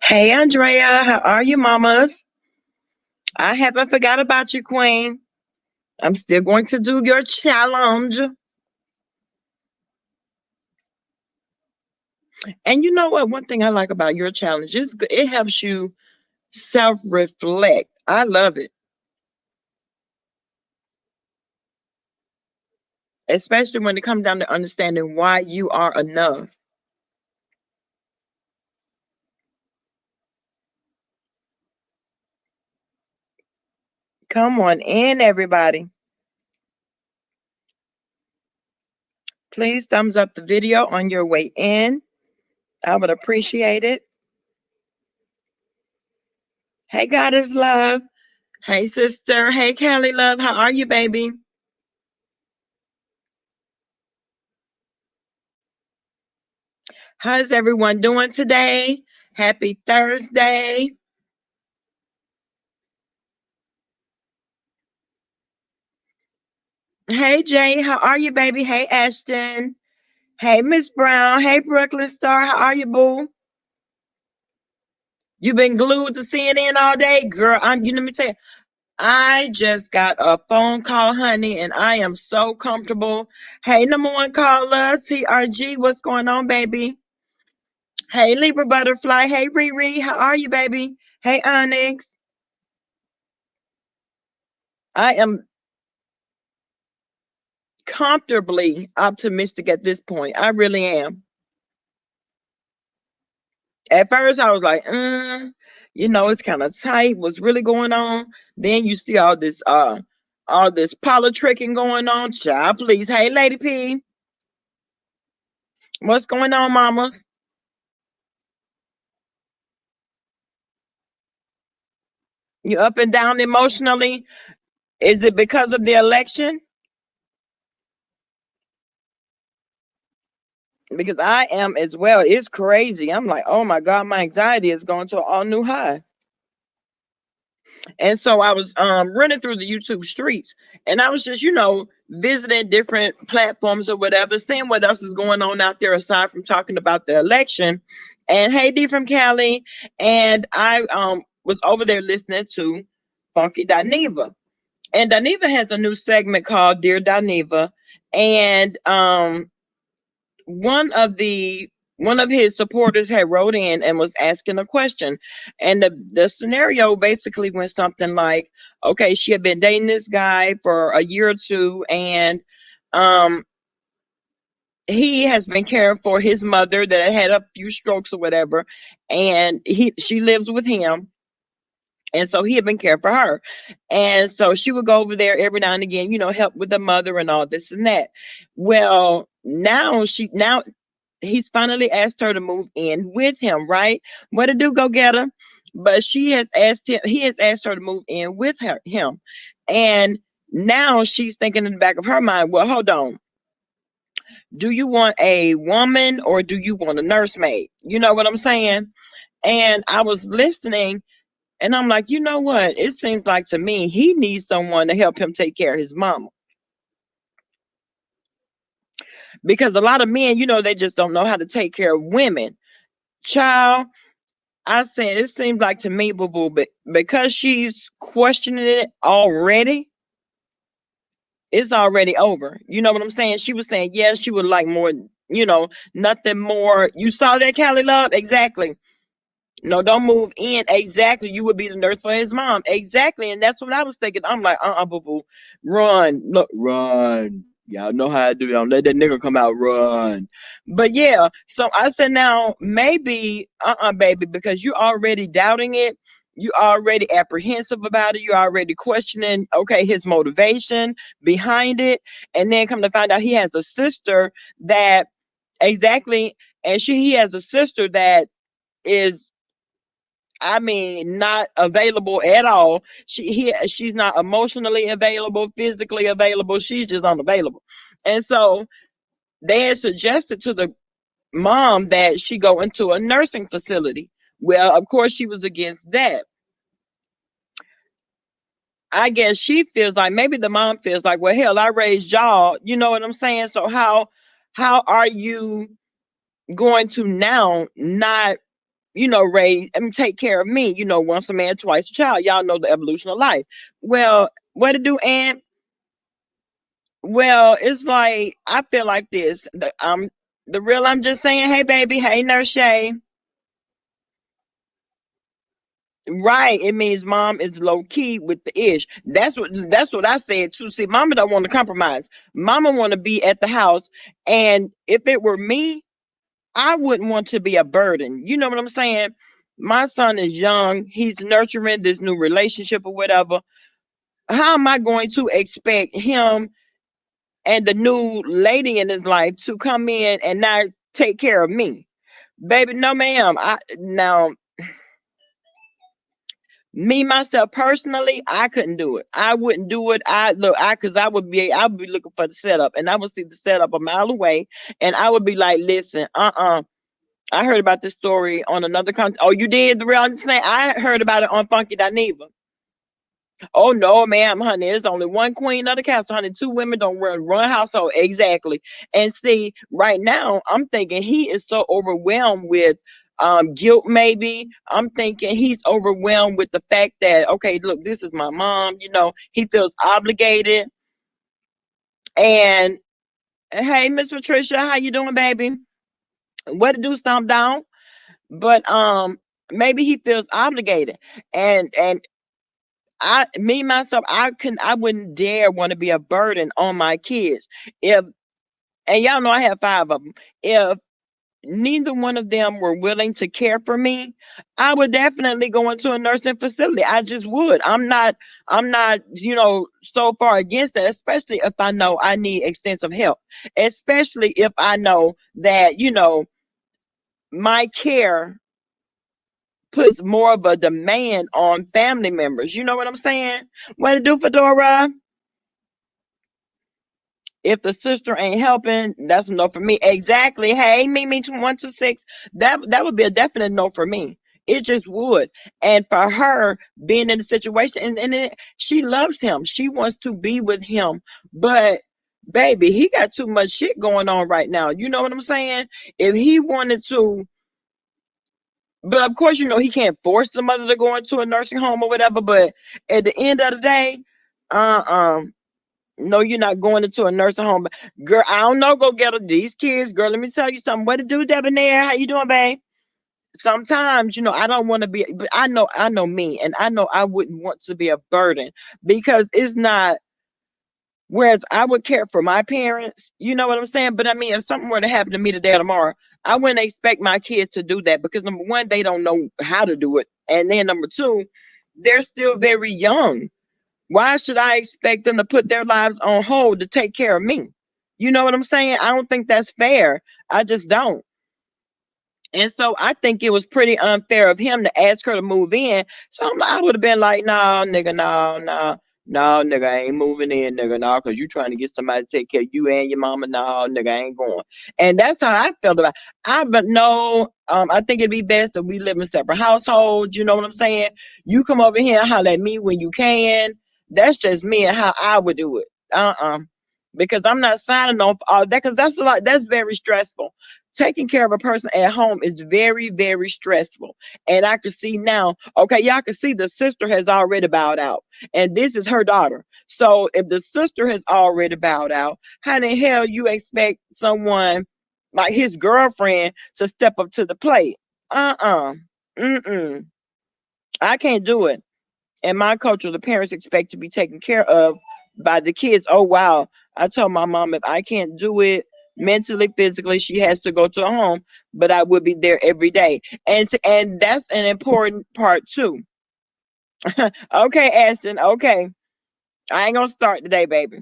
Hey Andrea, how are you, mamas? I haven't forgot about you, Queen. I'm still going to do your challenge. And you know what? One thing I like about your challenge is it helps you self reflect. I love it, especially when it comes down to understanding why you are enough. Come on in, everybody. Please thumbs up the video on your way in. I would appreciate it. Hey, Goddess Love. Hey, sister. Hey, Kelly Love. How are you, baby? How's everyone doing today? Happy Thursday. Hey, Jay. How are you, baby? Hey, Ashton. Hey, Miss Brown. Hey, Brooklyn Star. How are you, boo? You been glued to CNN all day? Girl, let me tell you, I just got a phone call, honey, and I am so comfortable. Hey, number one caller, TRG. What's going on, baby? Hey, Libra Butterfly. Hey, Riri. How are you, baby? Hey, Onyx. I am comfortably optimistic at this point. I really am. At first, I was like, it's kind of tight. What's really going on? Then you see all this politicking going on. Child, please. Hey, Lady P, what's going on, mamas? You up and down emotionally? Is it because of the election? Because I am as well. It's crazy. I'm like, oh my God, my anxiety is going to an all new high. And so I was running through the YouTube streets, and I was just, visiting different platforms or whatever, seeing what else is going on out there aside from talking about the election. And hey, D from Cali. And I was over there listening to Funky Dineva. And Dineva has a new segment called Dear Dineva. And one of the one of his supporters had wrote in and was asking a question, and the scenario basically went something like, okay, she had been dating this guy for a year or two, and um he has been caring for his mother that had a few strokes or whatever, and she lives with him, and so he had been caring for her. And so she would go over there every now and again, help with the mother and all this and that. Well, now he's finally asked her to move in with him, right? What to do, go get her. But he has asked her to move in with him. And now she's thinking in the back of her mind, well, hold on. Do you want a woman or do you want a nursemaid? You know what I'm saying? And I was listening and I'm like, you know what? It seems like to me he needs someone to help him take care of his mama. Because a lot of men, they just don't know how to take care of women. Child, I said it seems like to me, boo boo, but because she's questioning it already, it's already over. You know what I'm saying? She was saying, yes, she would like more, nothing more. You saw that, Callie Love? Exactly. No, don't move in. Exactly. You would be the nurse for his mom. Exactly. And that's what I was thinking. I'm like, boo boo. Run. Look, run. Y'all know how I do. Don't let that nigga come out, run. But yeah, so I said now maybe baby, because you're already doubting it, you already apprehensive about it, you're already questioning, okay, his motivation behind it. And then come to find out he has a sister that exactly, and he has a sister that is, I mean, not available at all. She's not emotionally available, physically available. She's just unavailable. And so they had suggested to the mom that she go into a nursing facility. Well, of course, she was against that. I guess she feels like maybe the mom feels like, well, hell, I raised y'all. You know what I'm saying? So how are you going to now not raise, I mean, take care of me, once a man, twice a child. Y'all know the evolution of life. Well, what to do, and well, it's like I feel like this. The real. I'm just saying, hey baby, hey nurse Shay. Right. It means mom is low key with the ish. That's what I said too. See, mama don't want to compromise. Mama want to be at the house. And if it were me, I wouldn't want to be a burden. You know what I'm saying? My son is young. He's nurturing this new relationship or whatever. How am I going to expect him and the new lady in his life to come in and not take care of me? Baby, no ma'am. Now me myself personally, I couldn't do it. I wouldn't do it. Because I would be looking for the setup, and I would see the setup a mile away, and I would be like, listen, I heard about this story on another country. Oh, you did the real understand? I heard about it on Funky Dineva. Oh no, ma'am, honey, there's only one queen of the castle, honey. Two women don't run household. Exactly. And see, right now, I'm thinking he is so overwhelmed with guilt, maybe. I'm thinking he's overwhelmed with the fact that, okay, look, this is my mom, he feels obligated. And hey, Miss Patricia, how you doing, baby? What to do, stomp down? But maybe he feels obligated. And me myself, I wouldn't dare want to be a burden on my kids. If And y'all know I have five of them. If neither one of them were willing to care for me, I would definitely go into a nursing facility. I just would. I'm not, so far against that, especially if I know I need extensive help. Especially if I know that, my care puts more of a demand on family members. You know what I'm saying? What to do, Fedora? If the sister ain't helping, that's a no for me. Exactly. Hey, Mimi 126. That would be a definite no for me. It just would. And for her being in the situation, she loves him. She wants to be with him. But baby, he got too much shit going on right now. You know what I'm saying? If he wanted to, but of course, he can't force the mother to go into a nursing home or whatever. But at the end of the day, uh no, you're not going into a nursing home. Girl, I don't know. Go get her these kids. Girl, let me tell you something. What to do, Debonair? How you doing, babe? Sometimes, I don't want to be, but I know me, and I know I wouldn't want to be a burden because it's not. Whereas I would care for my parents, you know what I'm saying? But I mean, if something were to happen to me today or tomorrow, I wouldn't expect my kids to do that because number one, they don't know how to do it. And then number two, they're still very young. Why should I expect them to put their lives on hold to take care of me? You know what I'm saying? I don't think that's fair. I just don't. And so I think it was pretty unfair of him to ask her to move in. So I would have been like, no, nigga, no, no, no, nigga, I ain't moving in, nigga, no, because you trying to get somebody to take care of you and your mama. No, nigga, I ain't going. And that's how I felt about it. But no, I think it'd be best if we live in separate households. You know what I'm saying? You come over here and holler at me when you can. That's just me and how I would do it. Because I'm not signing off all that because that's very stressful. Taking care of a person at home is very, very stressful. And I can see now, okay, y'all can see the sister has already bowed out. And this is her daughter. So if the sister has already bowed out, how the hell you expect someone like his girlfriend to step up to the plate? Uh-uh. Mm-mm. I can't do it. In my culture, the parents expect to be taken care of by the kids. Oh wow. I told my mom if I can't do it mentally, physically, she has to go to a home, but I would be there every day. And that's an important part too. Okay, Ashton. Okay. I ain't gonna start today, baby.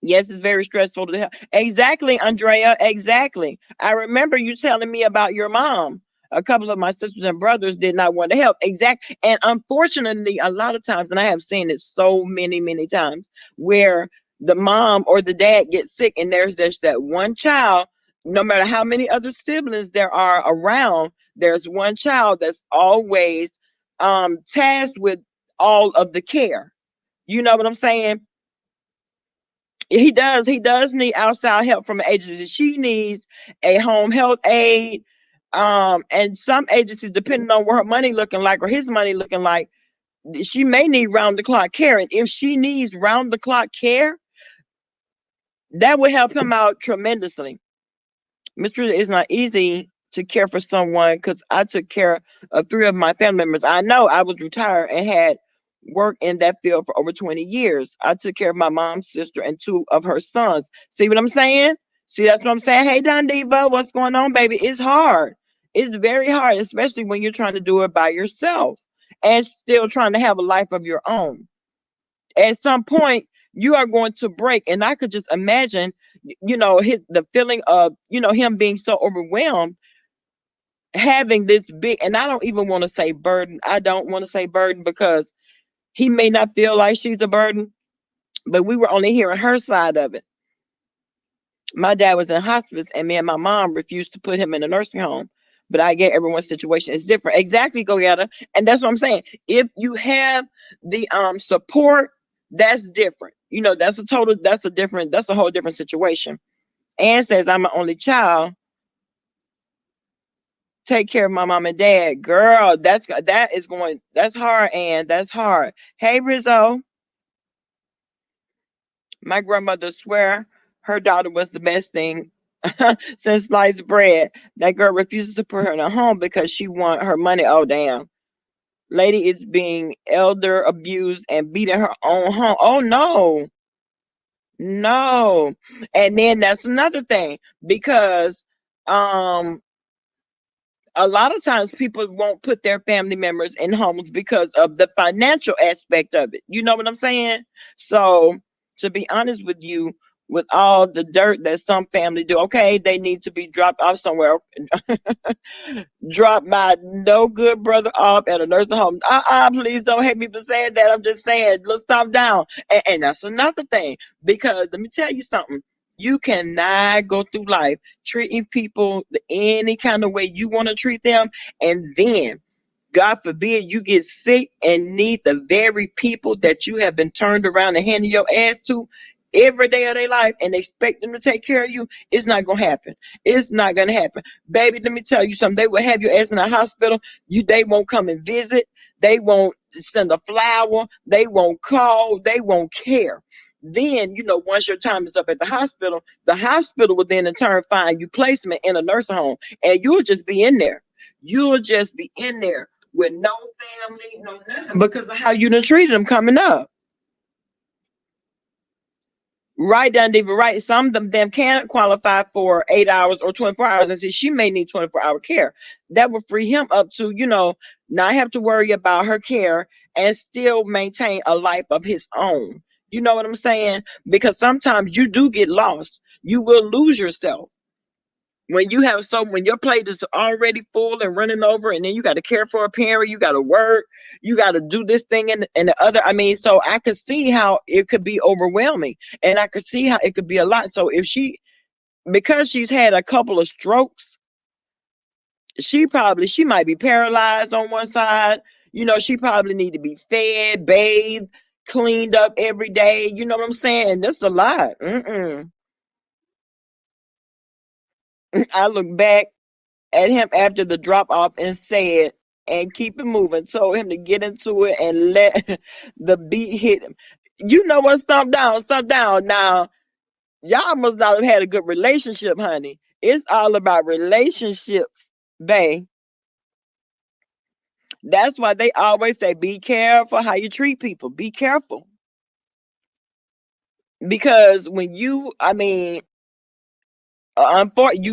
Yes, it's very stressful to help. Exactly, Andrea. Exactly. I remember you telling me about your mom. A couple of my sisters and brothers did not want to help. Exact. And unfortunately, a lot of times, and I have seen it so many, many times, where the mom or the dad gets sick, and there's just that one child. No matter how many other siblings there are around, there's one child that's always tasked with all of the care. You know what I'm saying? He does need outside help from an agency. She needs a home health aide, And some agencies, depending on what her money looking like or his money looking like, she may need round the clock care. And if she needs round the clock care, that would help him out tremendously. Mr. It's not easy to care for someone because I took care of three of my family members. I know I was retired and had worked in that field for over 20 years. I took care of my mom's sister and two of her sons. See what I'm saying? See, that's what I'm saying. Hey, Don Diva, what's going on, baby? It's hard. It's very hard, especially when you're trying to do it by yourself and still trying to have a life of your own. At some point, you are going to break. And I could just imagine, the feeling of, him being so overwhelmed, having this big, and I don't even want to say burden. I don't want to say burden because he may not feel like she's a burden, but we were only hearing her side of it. My dad was in hospice, and me and my mom refused to put him in a nursing home. But I get everyone's situation is different. Exactly, go getter. And that's what I'm saying. If you have the support, that's different. That's a whole different situation. Ann says I'm an only child. Take care of my mom and dad. Girl, that's hard, and that's hard. Hey Rizzo, my grandmother swear her daughter was the best thing since sliced bread. That girl refuses to put her in a home because she want her money. Oh damn. Lady is being elder abused and beating her own home. Oh no. No. And then that's another thing because um a lot of times people won't put their family members in homes because of the financial aspect of it. You know what I'm saying? So, to be honest with you, with all the dirt that some family do, okay, they need to be dropped off somewhere. Drop my no good brother off at a nursing home. Please don't hate me for saying that. I'm just saying, let's stop down. And that's another thing, because let me tell you something. You cannot go through life treating people any kind of way you want to treat them, and then God forbid you get sick and need the very people that you have been turned around and handing your ass to every day of their life and expect them to take care of you. It's not gonna happen. It's not gonna happen. Baby, let me tell you something. They will have your ass in the hospital. They won't come and visit. They won't send a flower. They won't call. They won't care. Then, once your time is up at the hospital will then in turn find you placement in a nursing home, and you'll just be in there. You'll just be in there with no family, no nothing, because of how you done treated them coming up. Right, done even right. Some of them can qualify for 8 hours or 24 hours, and see, she may need 24-hour care. That would free him up to, not have to worry about her care and still maintain a life of his own. You know what I'm saying? Because sometimes you do get lost. You will lose yourself when your plate is already full and running over, and then you got to care for a parent, you got to work, you got to do this thing and the other. I mean, so I could see how it could be overwhelming, and I could see how it could be a lot. So if because she's had a couple of strokes, she might be paralyzed on one side. She probably need to be fed, bathed, cleaned up every day. You know what I'm saying? That's a lot. I look back at him after the drop off and said, and keep it moving. Told him to get into it and let the beat hit him. You know what? Stomp down, stomp down. Now, y'all must not have had a good relationship, honey. It's all about relationships, babe. That's why they always say, be careful how you treat people. Be careful. Because I mean, you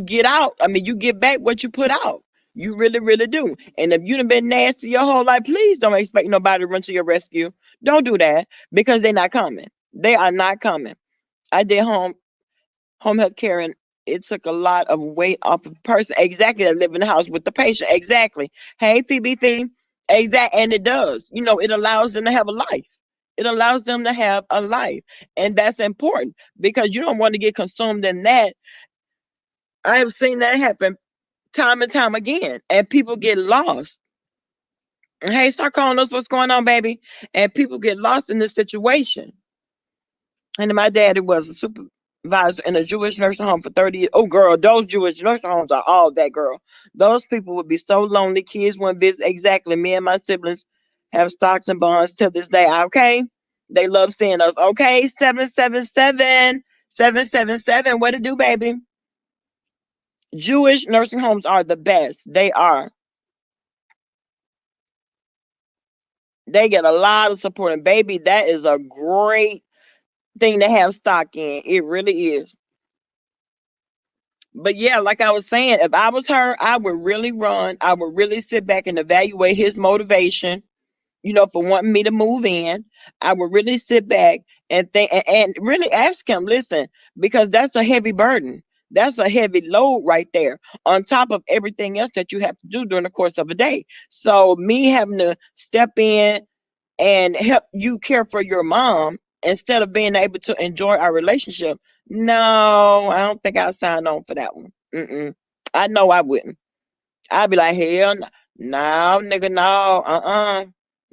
get out. I mean, you get back what you put out. You really, really do. And if you done been nasty your whole life, please don't expect nobody to run to your rescue. Don't do that because they're not coming. They are not coming. I did home health care, and it took a lot of weight off of the person exactly that live in the house with the patient. Exactly. Hey, Phoebe Fee. Exactly. And it does. It allows them to have a life. It allows them to have a life. And that's important because you don't want to get consumed in that. I have seen that happen time and time again, and people get lost. Hey, start calling us. What's going on, baby? And people get lost in this situation. And my daddy was a super. supervisor in a Jewish nursing home for 30 years. Oh, girl, those Jewish nursing homes are all that, girl. Those people would be so lonely. Kids wouldn't visit. Exactly. Me and my siblings have stocks and bonds till this day. Okay. They love seeing us. Okay. 777 What to do, baby? Jewish nursing homes are the best. They are. They get a lot of support. And, baby, that is a great thing to have stock in. It really is. But yeah, like I was saying, if I was her, I would really run. I would really sit back and evaluate his motivation, for wanting me to move in. I would really sit back and think and really ask him, listen, because that's a heavy burden. That's a heavy load right there, on top of everything else that you have to do during the course of a day. So me having to step in and help you care for your mom instead of being able to enjoy our relationship. No, I don't think I'll sign on for that one. Mm-mm. I know I wouldn't. I'd be like, hell no, nigga, no,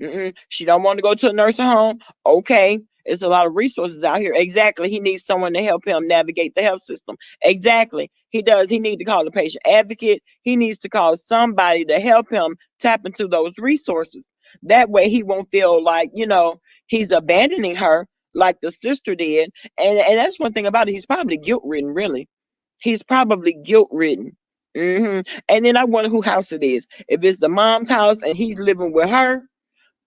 Mm-mm. She don't want to go to a nursing home. Okay. It's a lot of resources out here. Exactly. He needs someone to help him navigate the health system. Exactly. He does. He needs to call a patient advocate. He needs to call somebody to help him tap into those resources. That way he won't feel like, he's abandoning her like the sister did. And that's one thing about it. He's probably guilt ridden, really. He's probably guilt ridden. And then I wonder who house it is. If it's the mom's house and he's living with her,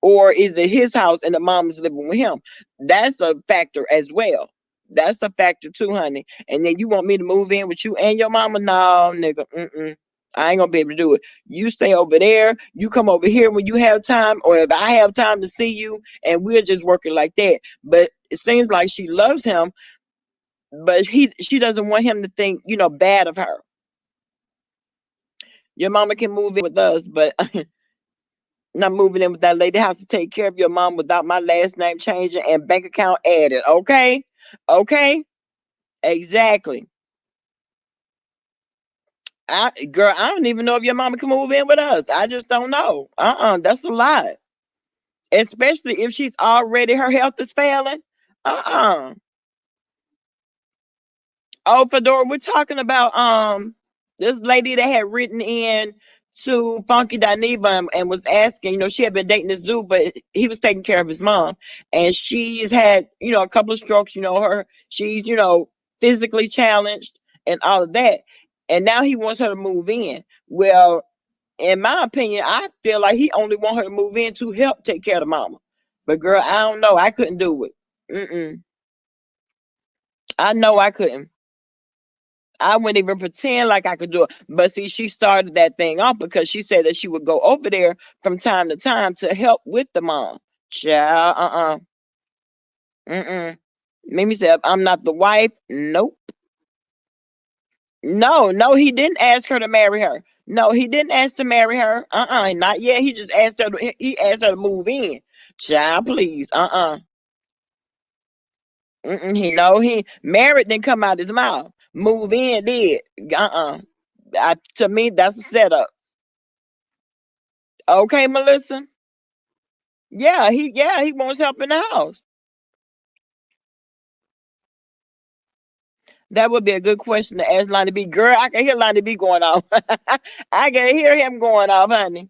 or is it his house and the mom is living with him? That's a factor as well. That's a factor too, honey. And then you want me to move in with you and your mama? No, nigga. Mm-mm. I ain't gonna be able to do it. You stay over there. You come over here when you have time, or if I have time to see you, and we're just working like that. But it seems like she loves him, but she doesn't want him to think, bad of her. Your mama can move in with us, but not moving in with that lady house to take care of your mom without my last name changing and bank account added. Okay? Okay? Exactly. Girl, I don't even know if your mama can move in with us. I just don't know. That's a lot. Especially if she's already her health is failing. Uh-uh. Oh, Fedora, we're talking about this lady that had written in to Funky Dineva and was asking, she had been dating this dude, but he was taking care of his mom. And she's had, a couple of strokes, she's, physically challenged and all of that. And now he wants her to move in. Well, in my opinion, I feel like he only want her to move in to help take care of the mama. But girl, I don't know. I couldn't do it. Mm-mm. I know I couldn't. I wouldn't even pretend like I could do it. But see, she started that thing off because she said that she would go over there from time to time to help with the mom. Child, mm-mm. Mimi said, I'm not the wife. Nope. No, no, he didn't ask her to marry her. No, he didn't ask to marry her. Not yet. He just asked her he asked her to move in. Child, please. Mm-mm. He married didn't come out his mouth. Move in did. Uh-uh. To me, that's a setup. Okay, Melissa. Yeah, he wants help in the house. That would be a good question to ask Lonnie B. Girl, I can hear Lonnie B going off. I can hear him going off, honey.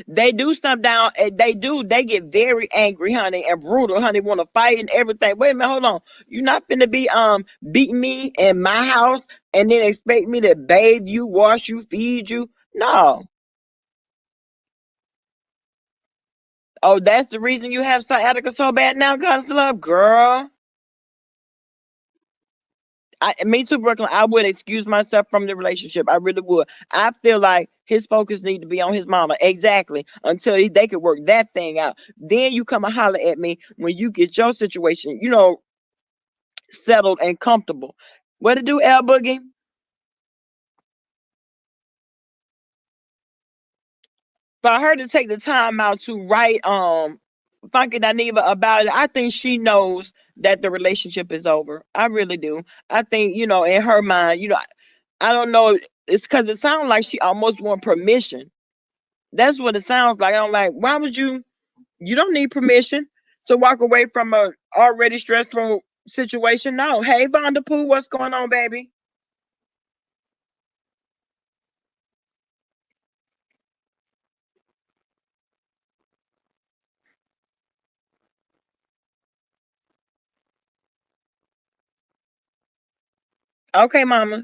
They do stuff down, and they do. They get very angry, honey, and brutal, honey. Want to fight and everything. Wait a minute, hold on. You're not finna be beating me in my house and then expect me to bathe you, wash you, feed you. No. Oh, that's the reason you have sciatica so bad now, Constance, girl. Me too, Brooklyn. I would excuse myself from the relationship. I really would. I feel like his focus need to be on his mama. Exactly. Until they could work that thing out. Then you come and holler at me when you get your situation, settled and comfortable. What to do, L Boogie? For her to take the time out to write Funky Dineva about it, I think she knows that the relationship is over. I really do. I think, in her mind, I don't know. It's because it sounds like she almost want permission. That's what it sounds like. I'm like, why would you? You don't need permission. to walk away from a already stressful situation. No. Hey, Vonda Pooh, what's going on, baby? Okay, mama.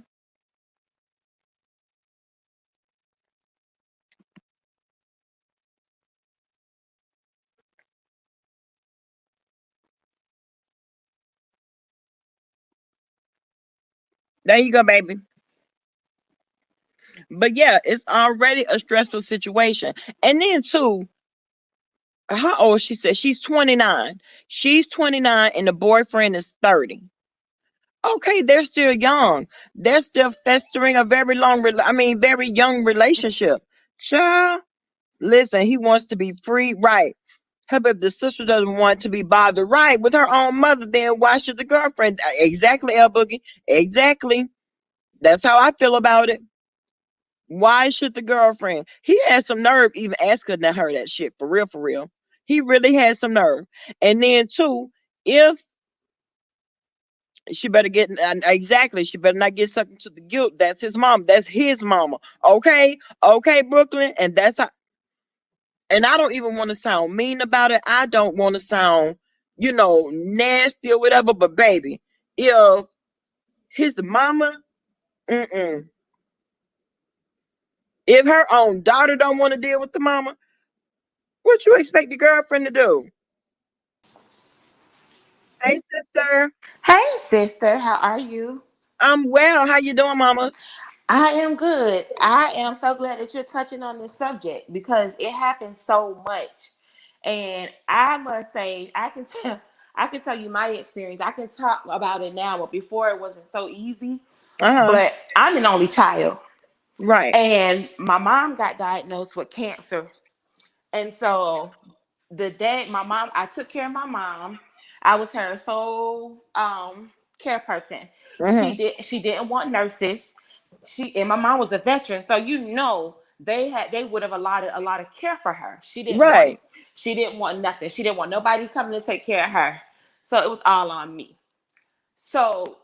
There you go, baby. But yeah, it's already a stressful situation. And then too, how old she said she's 29. She's 29 and the boyfriend is 30. Okay, they're still young. They're still festering a very very young relationship. Child, listen, he wants to be free, right? How about if the sister doesn't want to be bothered, right, with her own mother, then why should the girlfriend? Exactly, El Boogie. Exactly. That's how I feel about it. Why should the girlfriend? He had some nerve even asking her that shit, for real, for real. He really had some nerve. And then too, if she better get exactly, she better not get sucked into the guilt. That's his mom. That's his mama. Okay, okay, Brooklyn, and that's how. And I don't even want to sound mean about it. I don't want to sound, nasty or whatever. But baby, if his mama, mm-mm, if her own daughter don't want to deal with the mama, what you expect the girlfriend to do? Hey, sister. Hey, sister, how are you? I'm well. How you doing, mamas? I am good. I am so glad that you're touching on this subject because it happens so much. And I must say, I can tell you my experience. I can talk about it now, but before it wasn't so easy. Uh-huh. But I'm an only child. Right. And my mom got diagnosed with cancer. And so the day my mom, I took care of my mom. I was her sole care person. Mm-hmm. She didn't want nurses. And my mom was a veteran, so they would have allotted a lot of care for her. Right. She didn't want nothing. She didn't want nobody coming to take care of her. So it was all on me. So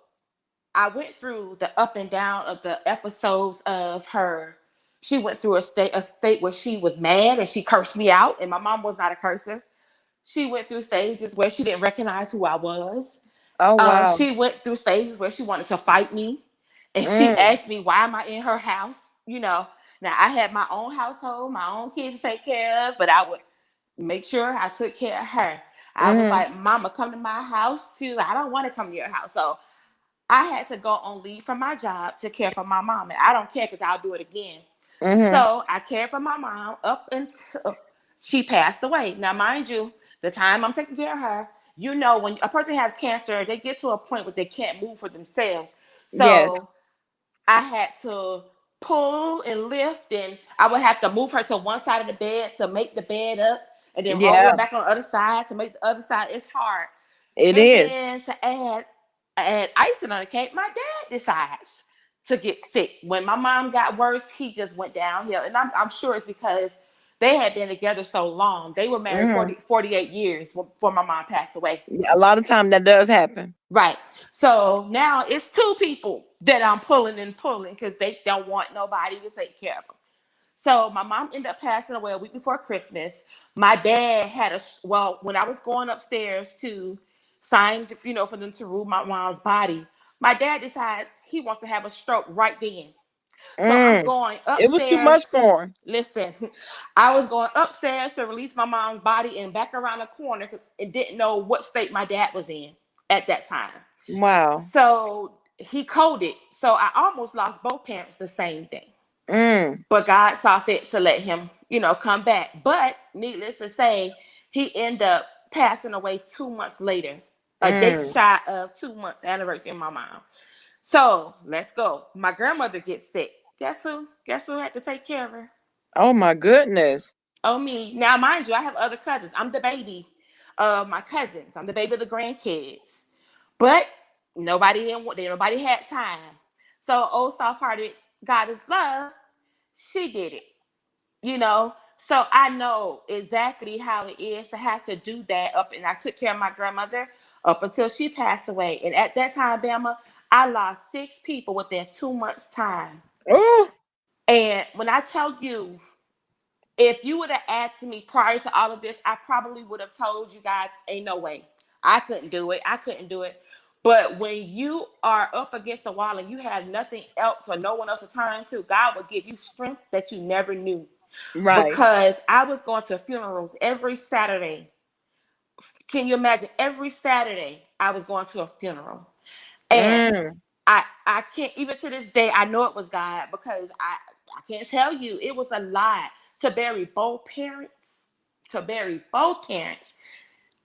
I went through the up and down of the episodes of her. She went through a state where she was mad and she cursed me out, and my mom was not a cursor. She went through stages where she didn't recognize who I was. Oh wow. She went through stages where she wanted to fight me, and she Mm. asked me, "Why am I in her house?" You know. Now I had my own household, my own kids to take care of, but I would make sure I took care of her. I was Mm-hmm. like, "Mama, come to my house." She was like, "I don't want to come to your house." So I had to go on leave from my job to care for my mom, and I don't care because I'll do it again. Mm-hmm. So I cared for my mom up until she passed away. Now, mind you, the time I'm taking care of her, when a person has cancer, they get to a point where they can't move for themselves. Yes. So I had to pull and lift, and I would have to move her to one side of the bed to make the bed up, and then roll her Yeah. back on the other side to make the other side. It's hard. It And is. then to add icing on the cake, my dad decides to get sick. When my mom got worse, he just went downhill. And I'm sure it's because they had been together so long. They were married Mm-hmm. 48 years before my mom passed away. Yeah, a lot of time that does happen. Right. So now it's two people that I'm pulling and pulling because they don't want nobody to take care of them. So my mom ended up passing away a week before Christmas. My dad had when I was going upstairs to sign, for them to remove my mom's body, my dad decides he wants to have a stroke right then. So I'm Mm. going It was too much upstairs. for him. Listen, I was going upstairs to release my mom's body and back around the corner because it didn't know what state my dad was in at that time. Wow. So he coded. So I almost lost both parents the same day. Mm. But God saw fit to let him, come back. But needless to say, he ended up passing away 2 months later, a date Mm. shy of 2 months anniversary of my mom. So let's go. My grandmother gets sick. Guess who? Guess who had to take care of her? Oh my goodness. Oh, me. Now, mind you, I have other cousins. I'm the baby of my cousins. I'm the baby of the grandkids. But nobody had time. So old soft hearted God is love, she did it. You know, So I know exactly how it is to have to do that up. And I took care of my grandmother up until she passed away. And at that time, Bama, I lost 6 people within 2 months' time. Oh, And when I tell you, if you would have asked me prior to all of this, I probably would have told you guys, ain't no way. I couldn't do it. I couldn't do it. But when you are up against the wall and you have nothing else or no one else to turn to, God will give you strength that you never knew. right. Because I was going to funerals every Saturday. Can you imagine? Every Saturday, I was going to a funeral. And Mm, I can't, even to this day, I know it was God, because I can't tell you, it was a lot to bury both parents. To bury both parents,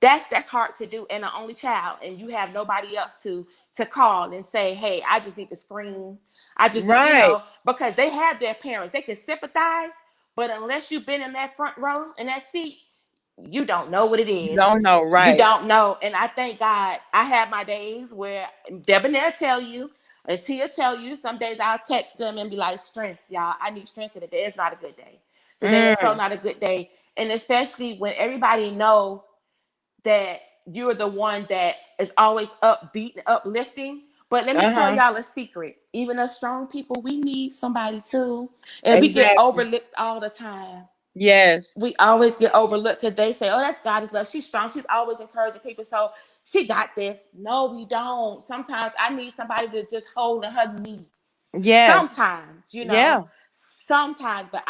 that's hard to do, and the only child, and you have nobody else to call and say, hey, I just need to scream. I just need, right. because they have their parents, they can sympathize, but unless you've been in that front row in that seat, you don't know what it You is. don't know, You right. don't know. And I thank God I have my days where Debonair tell you, and Tia tell you, some days I'll text them and be like, strength, y'all. I need strength, because today is not a good day. Today is so Mm, not a good day. And especially when everybody know that you're the one that is always upbeat and uplifting. But let me tell uh-huh. y'all a secret. Even us strong people, we need somebody too. And we get Exactly. overlooked all the time. Yes. We always get overlooked because they say, oh, that's God's love. She's strong. She's always encouraging people. So she got this. No, we don't. Sometimes I need somebody to just hold and hug me. Yes. Sometimes, Yeah. sometimes, but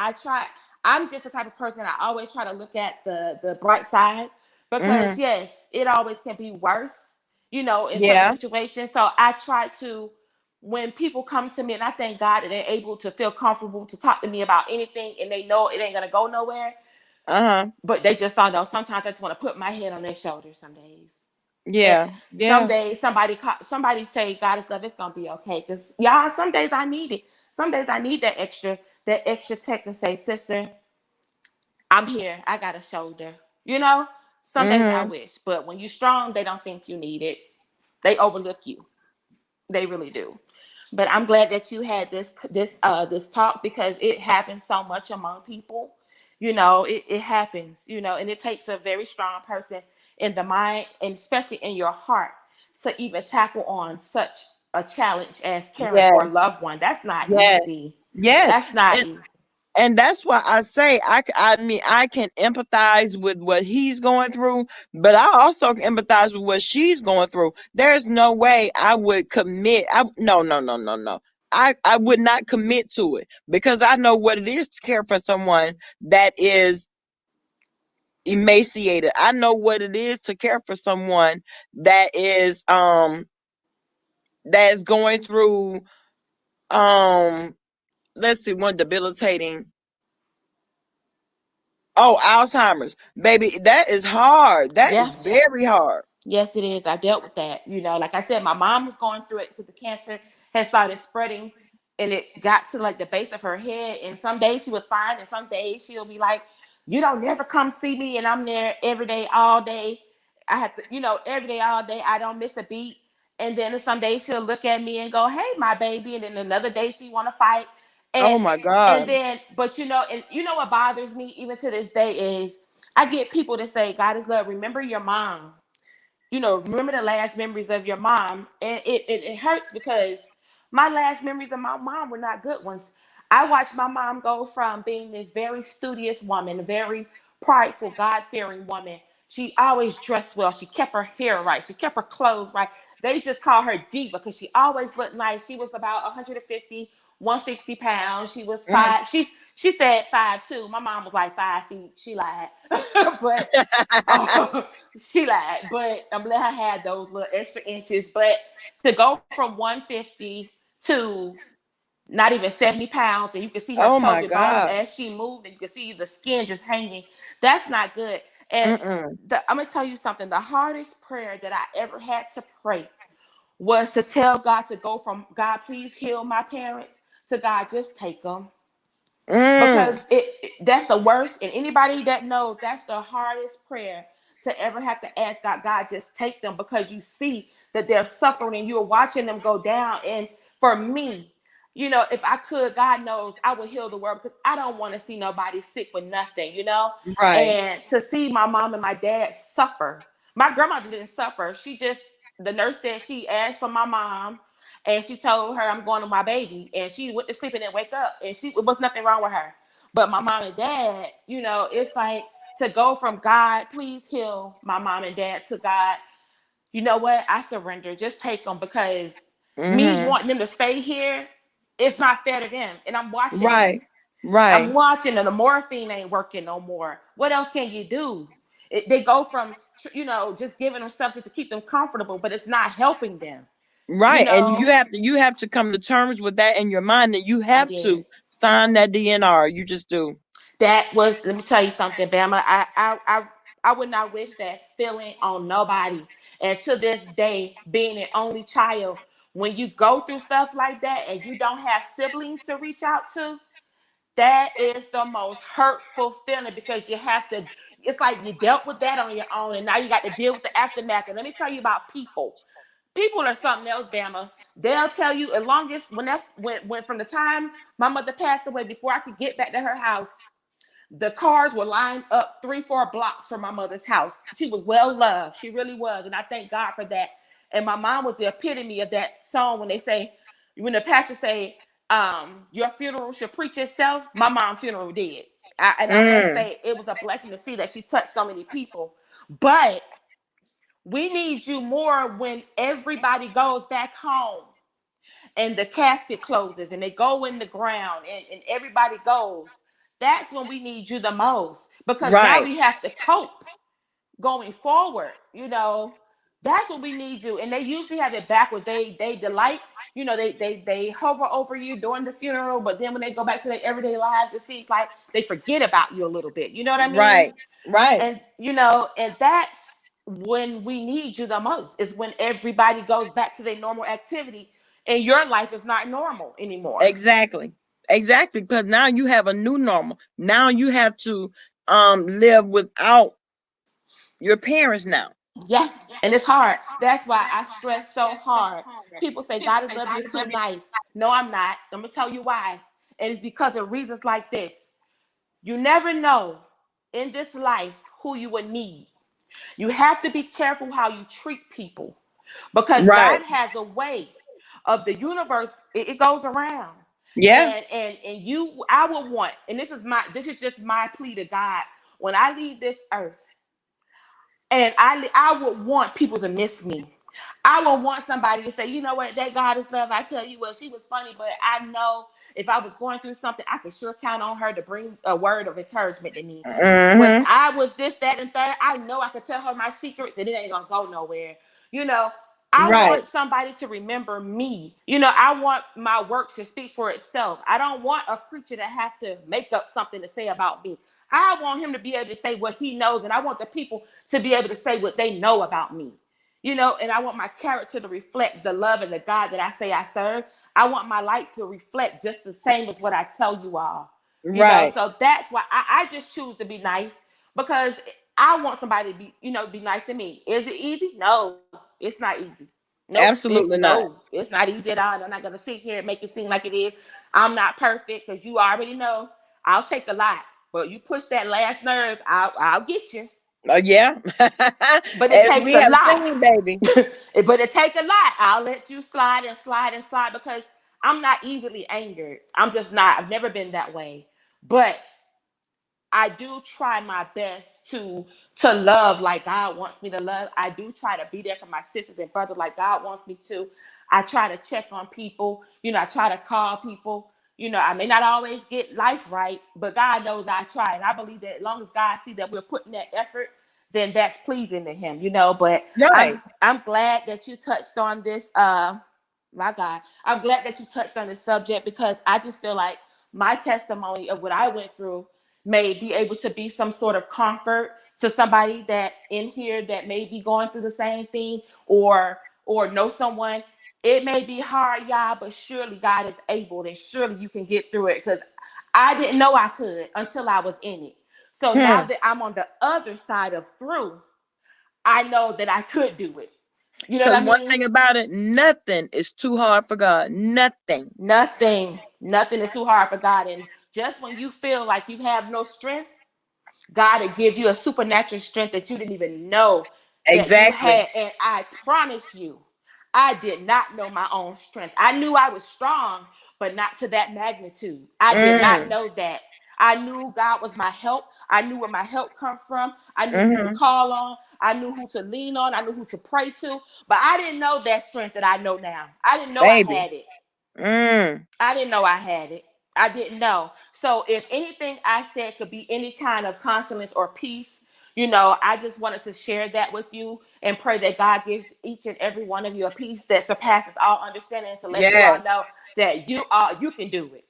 I'm just the type of person, I always try to look at the bright side, because Mm-hmm. yes, it always can be worse, in certain Yeah. situations. So I try to, when people come to me, and I thank God that they're able to feel comfortable to talk to me about anything, and they know it ain't gonna go nowhere, Uh-huh. but they just don't know. Sometimes I just want to put my head on their shoulder some days. And Yeah. some Yeah. days somebody say God is love, it's gonna be okay. Because y'all, some days I need it. Some days I need that extra text and say, sister, I'm here. I got a shoulder. You know, some days I Mm-hmm. wish, but when you're strong, they don't think you need it. They overlook you. They really do. But I'm glad that you had this talk, because it happens so much among people. It happens, and it takes a very strong person in the mind, and especially in your heart, to even tackle on such a challenge as caring for a Yes. loved one. That's not Yes. easy. Yes. That's not And easy. and that's why I say I mean I can empathize with what he's going through, but I also can empathize with what she's going through. There's no way I would commit. No, no, no, no, no. I would not commit to it because I know what it is to care for someone that is emaciated. I know what it is to care for someone that is going through um let's see, one debilitating. Oh, Alzheimer's. Baby, that is hard. That Yeah. is very hard. Yes, it is. I dealt with that. Like I said, my mom was going through it because the cancer had started spreading, and it got to like the base of her head. And some days she was fine, and some days she'll be like, "You don't never come see me," and I'm there every day, all day. I have to, every day, all day. I don't miss a beat. And then some days she'll look at me and go, "Hey, my baby," and then another day she want to fight. Oh And my and God. then, but and what bothers me even to this day is I get people to say, "God is love. Remember your mom." Remember the last memories of your mom. And it hurts because my last memories of my mom were not good ones. I watched my mom go from being this very studious woman, a very prideful, God-fearing woman. She always dressed well. She kept her hair right. She kept her clothes right. They just call her diva because she always looked nice. She was about 150, 160 pounds. She was Mhm. five. She said 5'2". My mom was like 5 feet. She lied. But she lied, but I'm let her have those little extra inches. But to go from 150 to not even 70 pounds, and you can see her Oh my pelvic bottom God. as she moved, and you can see the skin just hanging. That's not good. And Mm-mm. I'm gonna tell you something. The hardest prayer that I ever had to pray was to tell God to go from God, please heal my parents, to God, just take them, because Mm. that's the worst. And anybody that knows, that's the hardest prayer to ever have to ask God. God, just take them, because you see that they're suffering and you're watching them go down. And for me, if I could, God knows I would heal the world, because I don't want to see nobody sick with nothing, Right. and to see my mom and my dad suffer. My grandmother didn't suffer. The nurse said she asked for my mom, and she told her, I'm going to my baby. And she went to sleep and didn't wake up. And it was nothing wrong with her. But my mom and dad, it's like, to go from God, please heal my mom and dad, to God, you know what? I surrender. Just take them, because me Mm-hmm. wanting them to stay here, it's not fair to them. And I'm watching it. Right. Right. I'm watching, and the morphine ain't working no more. What else can you do? They go from, just giving them stuff just to keep them comfortable, but it's not helping them. You Right. And know, you have to come to terms with that in your mind, that you I have did. to sign that DNR. You just do. Let me tell you something, Bama. I would not wish that feeling on nobody. And to this day, being an only child, when you go through stuff like that and you don't have siblings to reach out to, that is the most hurtful feeling, because it's like you dealt with that on your own, and now you got to deal with the aftermath. And let me tell you about people. People are something else, Bama. They'll tell you, as long as when from the time my mother passed away, before I could get back to her house, the cars were lined up 3-4 blocks from my mother's house. She was well loved. She really was. And I thank God for that. And my mom was the epitome of that song, when the pastor say, your funeral should preach itself. My mom's funeral did. And I must Mm. say, it was a blessing to see that she touched so many people. But we need you more when everybody goes back home and the casket closes and they go in the ground, and everybody goes. That's when we need you the most, because now Right. we have to cope going forward. That's what we need you. And they usually have it backwards. They delight, they hover over you during the funeral, but then when they go back to their everyday lives, it seems like they forget about you a little bit. You know what I mean? Right. Right. And that's when we need you the most, is when everybody goes back to their normal activity and your life is not normal anymore. Exactly. Exactly. Because now you have a new normal. Now you have to live without your parents now. Yeah, and it's hard. That's why I stress so hard. People say, God has loved you too nice. No, I'm not. I'm gonna tell you why. And it's because of reasons like this. You never know in this life who you would need. You have to be careful how you treat people, because Right. God has a way of the universe. It goes around. Yeah. And I would want, and this is just my plea to God. When I leave this earth, and I would want people to miss me. I would want somebody to say, you know what, that God is love. I tell you what, she was funny, but I know if I was going through something, I could sure count on her to bring a word of encouragement to me. When Mm-hmm. I was this, that, and third, I know I could tell her my secrets and it ain't gonna go nowhere. You know, I Right. want somebody to remember me. I want my work to speak for itself. I don't want a preacher to have to make up something to say about me. I want him to be able to say what he knows, and I want the people to be able to say what they know about me. And I want my character to reflect the love and the God that I say I serve. I want my light to reflect just the same as what I tell you all. Right. So that's why I just choose to be nice, because I want somebody to be nice to me. Is it easy? No, it's not easy. Nope, Absolutely not. it's not easy at all. I'm not gonna sit here and make it seem like it is. I'm not perfect, because you already know I'll take a lot, but you push that last nerve, I'll get you. Yeah. But it As takes we a have lot. seen, baby. But it take a lot. I'll let you slide and slide and slide, because I'm not easily angered. I'm just not. I've never been that way. But I do try my best to love like God wants me to love. I do try to be there for my sisters and brothers like God wants me to. I try to check on people. I try to call people. I may not always get life right, but God knows I try. And I believe that as long as God sees that we're putting that effort, then that's pleasing to him. But Right. I'm glad that you touched on this. My God, I'm glad that you touched on this subject, because I just feel like my testimony of what I went through may be able to be some sort of comfort to somebody that in here that may be going through the same thing, or know someone. It may be hard, y'all, but surely God is able, and surely you can get through it, because I didn't know I could until I was in it. So now Hmm. that I'm on the other side of through, I know that I could do it. You know what Because I one mean? thing about it, nothing is too hard for God. Nothing. Nothing is too hard for God. And just when you feel like you have no strength, God will give you a supernatural strength that you didn't even know that you Exactly. had. And I promise you, I did not know my own strength. I knew I was strong, but not to that magnitude. I did not Mm. know that. I knew God was my help. I knew where my help come from. I knew who to Mm-hmm. call on. I knew who to lean on. I knew who to pray to. But I didn't know that strength that I know now. I didn't know I Baby. had it. Mm. I didn't know I had it. I didn't know. So if anything I said could be any kind of consolence or peace, I just wanted to share that with you and pray that God gives each and every one of you a peace that surpasses all understanding, to let you Yes. all know that you can do it.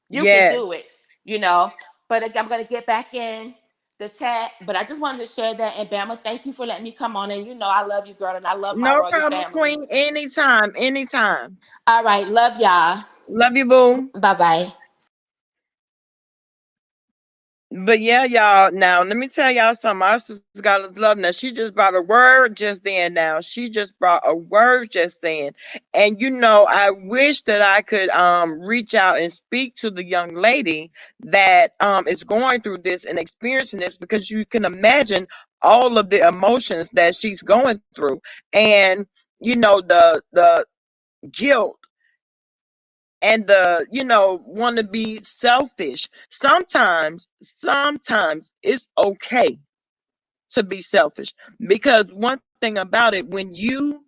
You can Yes. do it, you know. But I'm gonna get back in the chat. But I just wanted to share that. And Bama, thank you for letting me come on. And I love you, girl, and I love my No royal problem, family. Queen. Anytime. Anytime. All right, love y'all. Love you, boo. Bye bye. But yeah, y'all. Now let me tell y'all something. Our sister got us love. Now she just brought a word just then. Now she just brought a word just then, and I wish that I could reach out and speak to the young lady that is going through this and experiencing this, because you can imagine all of the emotions that she's going through, and the guilt and the want to be selfish. Sometimes it's okay to be selfish, because one thing about it, when you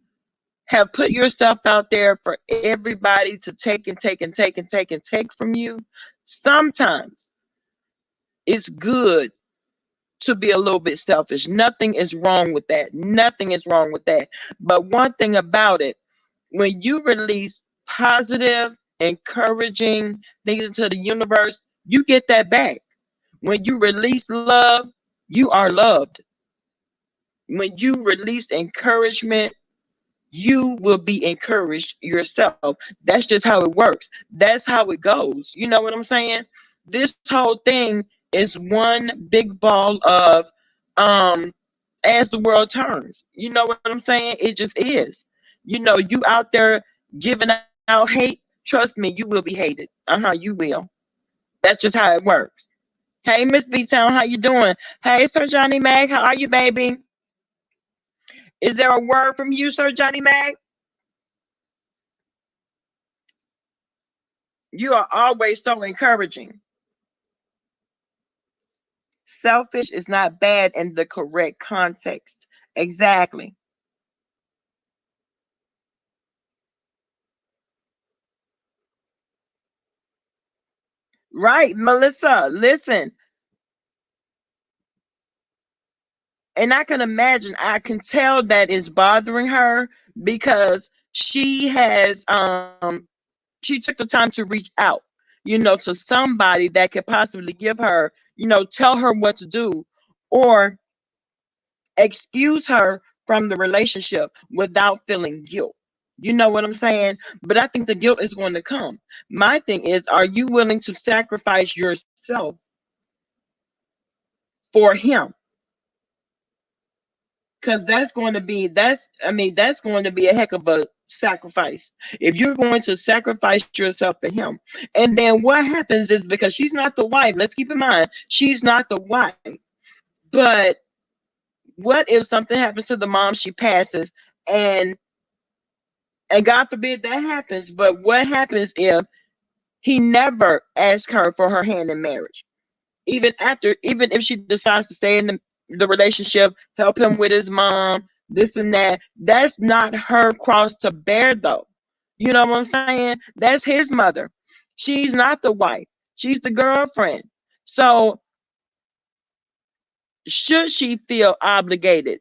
have put yourself out there for everybody to take and take and take and take and take from you, sometimes it's good to be a little bit selfish. Nothing is wrong with that. Nothing is wrong with that. But one thing about it, when you release positive, encouraging things into the universe, you get that back. When you release love, you are loved. When you release encouragement, you will be encouraged yourself. That's just how it works. That's how it goes. You know what I'm saying? This whole thing is one big ball of as the world turns. You know what I'm saying? It just is. You out there giving out hate, trust me, you will be hated. You will. That's just how it works. Hey, Miss B Town, how you doing? Hey, Sir Johnny Mag, how are you, baby? Is there a word from you, Sir Johnny Mag? You are always so encouraging. Selfish is not bad in the correct context. Exactly. Right, Melissa, listen. And I can imagine, I can tell that is bothering her, because she took the time to reach out, to somebody that could possibly give her, tell her what to do, or excuse her from the relationship without feeling guilt. You know what I'm saying? But I think the guilt is going to come. My thing is, are you willing to sacrifice yourself for him? Because that's going to be a heck of a sacrifice. If you're going to sacrifice yourself for him, and then what happens is, because she's not the wife, let's keep in mind, she's not the wife. But what if something happens to the mom, she passes, and God forbid that happens, but what happens if he never asked her for her hand in marriage? Even if she decides to stay in the relationship, help him with his mom, this and that, that's not her cross to bear, though. You know what I'm saying? That's his mother. She's not the wife. She's the girlfriend. So should she feel obligated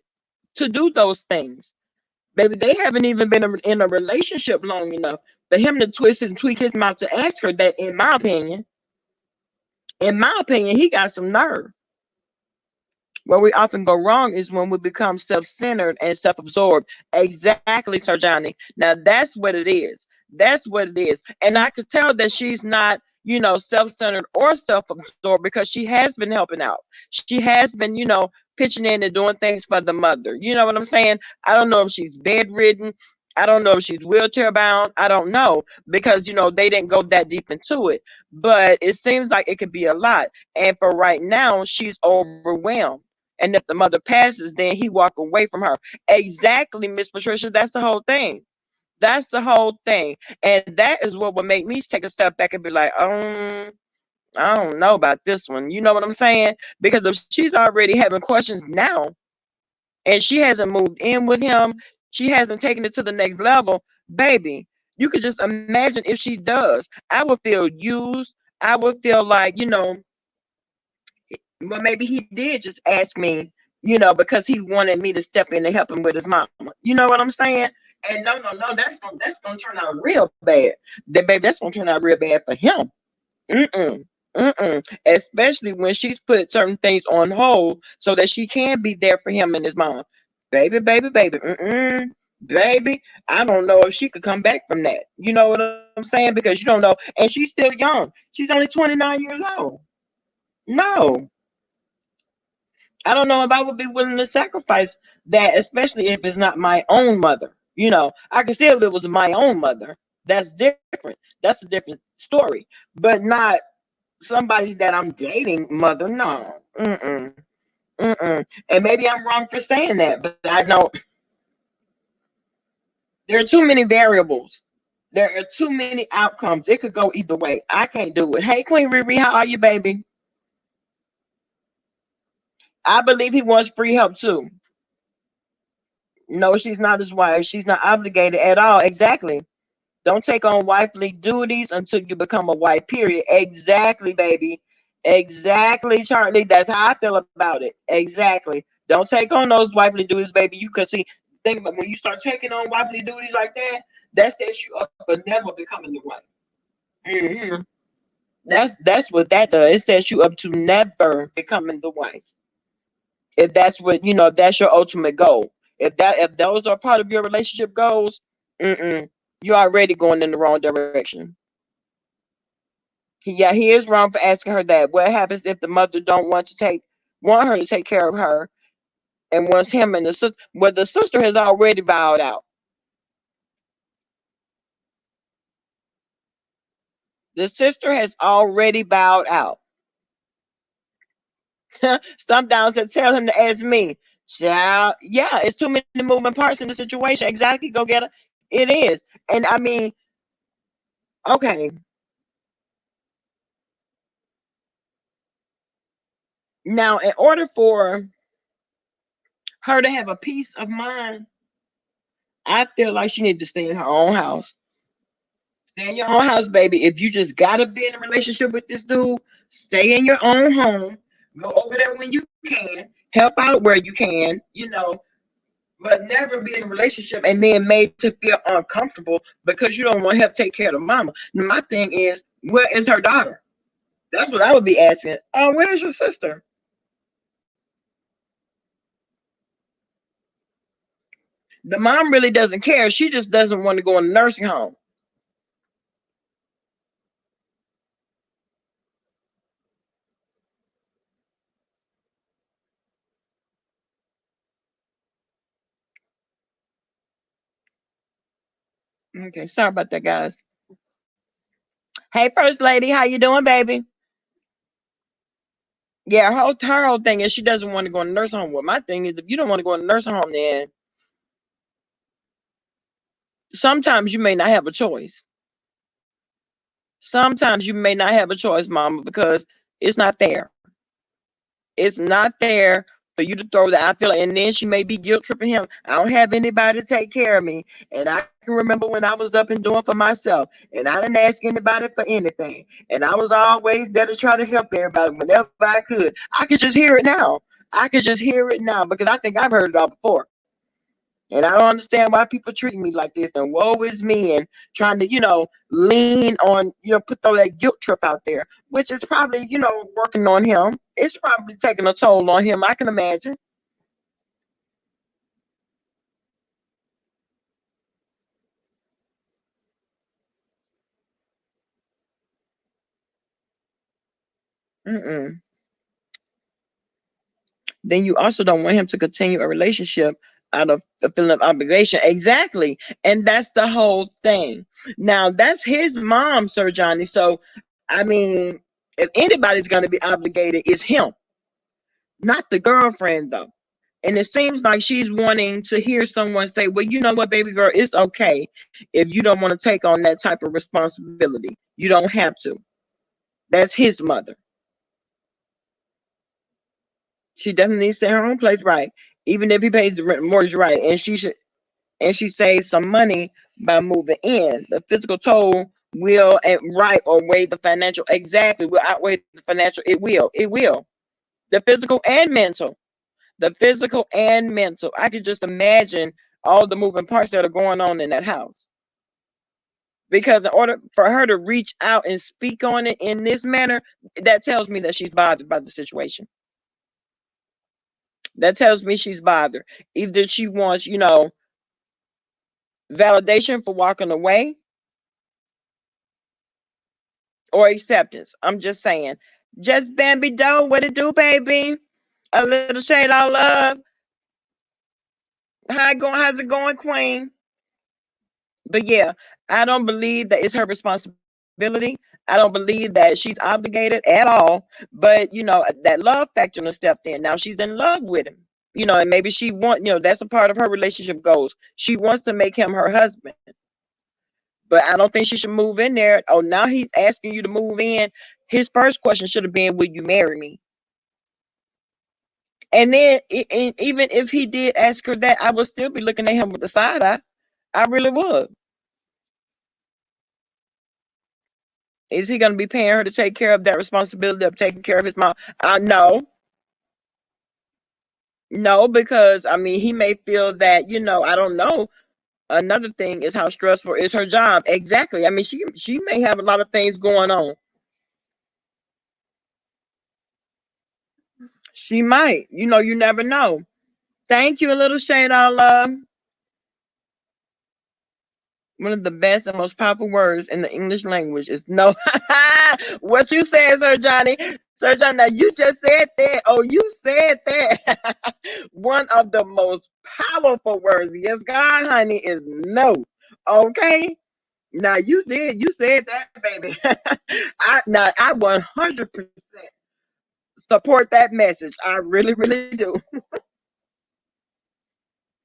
to do those things? Baby, they haven't even been in a relationship long enough for him to twist and tweak his mouth to ask her that, in my opinion. In my opinion, he got some nerve. Where we often go wrong is when we become self-centered and self-absorbed. Exactly, Sir Johnny. Now that's what it is. That's what it is. And I could tell that she's not, self-centered or self-absorbed, because she has been helping out. She has been, pitching in and doing things for the mother. You know what I'm saying? I don't know if she's bedridden. I don't know if she's wheelchair bound. I don't know, because they didn't go that deep into it. But it seems like it could be a lot. And for right now, she's overwhelmed. And if the mother passes, then he walk away from her. Exactly, Miss Patricia. That's the whole thing. That's the whole thing. And that is what would make me take a step back and be like, I don't know about this one. You know what I'm saying? Because if she's already having questions now, and she hasn't moved in with him, she hasn't taken it to the next level, baby, you could just imagine if she does. I would feel used. I would feel like, well, maybe he did just ask me, because he wanted me to step in and help him with his mama. You know what I'm saying? And no, no, no, that's gonna turn out real bad. That baby, that's gonna turn out real bad for him. Mm-mm. Mm-mm. Especially when she's put certain things on hold so that she can be there for him and his mom. Baby, baby, baby. Mm-mm. Baby, I don't know if she could come back from that. You know what I'm saying? Because you don't know. And she's still young. She's only 29 years old. No, I don't know if I would be willing to sacrifice that, especially if it's not my own mother. I can still if it was my own mother. That's different. That's a different story. But not somebody that I'm dating mother. No. Mm-mm. Mm-mm. And maybe I'm wrong for saying that, but I don't. There are too many variables. There are too many outcomes. It could go either way. I can't do it. Hey, Queen Riri, how are you, baby? I believe he wants free help too. No, she's not his wife. She's not obligated at all. Exactly. Don't take on wifely duties until you become a wife, period. Exactly, baby. Exactly, Charlie. That's how I feel about it. Exactly. Don't take on those wifely duties, baby. You could see, think about when you start taking on wifely duties like that sets you up for never becoming the wife. Hmm. That's what that does. It sets you up to never becoming the wife. If that's what if that's your ultimate goal. If those are part of your relationship goals, mm-mm, you're already going in the wrong direction. Yeah, he is wrong for asking her that. What happens if the mother don't want her to take care of her, and wants him and the sister? Well, the sister has already bowed out. The sister has already bowed out. Stump down said, tell him to ask me. Child, yeah, it's too many moving parts in the situation. Exactly, go get her. It is. And I mean, okay. Now, in order for her to have a peace of mind, I feel like she needs to stay in her own house. Stay in your own house, baby. If you just gotta be in a relationship with this dude, stay in your own home. Go over there when you can. Help out where you can, but never be in a relationship and then made to feel uncomfortable because you don't want to help take care of the mama. Now, my thing is, where is her daughter? That's what I would be asking. Oh, where's your sister? The mom really doesn't care. She just doesn't want to go in a nursing home. Okay, sorry about that, guys. Hey, first lady, how you doing, baby? Yeah, her whole thing is she doesn't want to go in a nursing home. Well, my thing is if you don't want to go in a nursing home, then sometimes you may not have a choice. Sometimes you may not have a choice, mama, because it's not there. It's not there for you to throw that. I feel like, and then she may be guilt tripping him. I don't have anybody to take care of me. And I can remember when I was up and doing for myself, and I didn't ask anybody for anything. And I was always there to try to help everybody whenever I could. I could just hear it now. I could just hear it now because I think I've heard it all before. And I don't understand why people treat me like this and woe is me and trying to, lean on, put throw that guilt trip out there, which is probably, working on him. It's probably taking a toll on him. I can imagine. Mm-mm. Then you also don't want him to continue a relationship out of a feeling of obligation. Exactly. And that's the whole thing. Now, that's his mom, Sir Johnny. So, I mean, if anybody's going to be obligated, it's him, not the girlfriend, though. And it seems like she's wanting to hear someone say, well, you know what, baby girl, it's okay if you don't want to take on that type of responsibility. You don't have to. That's his mother. She definitely needs to set her own place right, even if he pays the rent mortgage right. And she saves some money by moving in. The physical toll will and right or weigh the financial exactly will outweigh the financial. It will. It will. The physical and mental. The physical and mental. I could just imagine all the moving parts that are going on in that house. Because in order for her to reach out and speak on it in this manner, that tells me that she's bothered by the situation. That tells me she's bothered. Either she wants, validation for walking away or acceptance. I'm just saying. Just Bambi Doe, what it do, baby? A little shade of love. How's it going, Queen? But yeah, I don't believe that it's her responsibility. I don't believe that she's obligated at all. But that love factor has stepped in. Now she's in love with him. And maybe that's a part of her relationship goals. She wants to make him her husband. But I don't think she should move in there. Oh, now he's asking you to move in. His first question should have been, "Will you marry me?" And then, even if he did ask her that, I would still be looking at him with the side eye. I really would. Is he going to be paying her to take care of that responsibility of taking care of his mom? No, no, because I mean, he may feel that I don't know. Another thing is how stressful is her job. Exactly. I mean, she may have a lot of things going on. She might. You never know. Thank you, a little shade on love. One of the best and most powerful words in the English language is no. What you said, Sir Johnny? Sir Johnny, now you just said that. Oh, you said that. One of the most powerful words. Yes, God, honey, is no. Okay. Now you did. You said that, baby. I 100% support that message. I really, really do.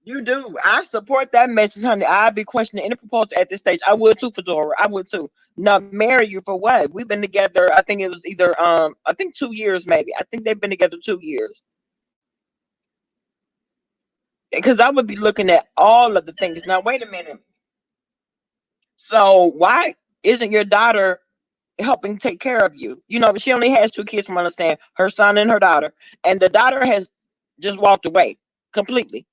You do. I support that message, honey. I'd be questioning any proposal at this stage. I would too, Fedora. I would too. Not marry you for what? We've been together. I think it was either I think 2 years maybe. I think they've been together 2 years. Because I would be looking at all of the things. Now wait a minute. So why isn't your daughter helping take care of you? She only has 2 kids from understand, her son and her daughter. And the daughter has just walked away completely.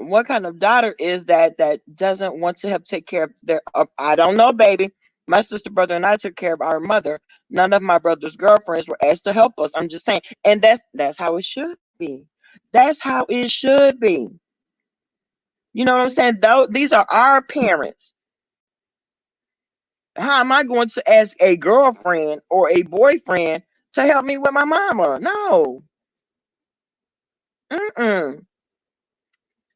What kind of daughter is that doesn't want to help take care of their I don't know, baby. My sister, brother, and I took care of our mother. None of my brother's girlfriends were asked to help us. I'm just saying. And that's how it should be. That's how it should be. You know what I'm saying? Though these are our parents. How am I going to ask a girlfriend or a boyfriend to help me with my mama? No. Mm-mm.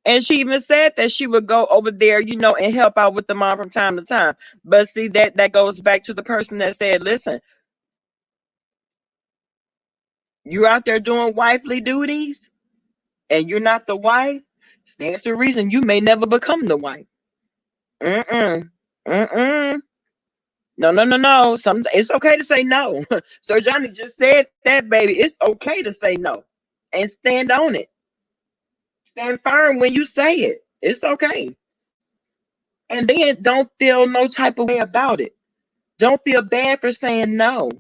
And she even said that she would go over there, and help out with the mom from time to time. But see, that goes back to the person that said, listen, you're out there doing wifely duties and you're not the wife. Stands to reason you may never become the wife. Mm-mm. Mm-mm. No, no, no, no. It's okay to say no. Sir Johnny just said that, baby. It's okay to say no and stand on it. Stand firm when you say it. It's okay. And then don't feel no type of way about it. Don't feel bad for saying no.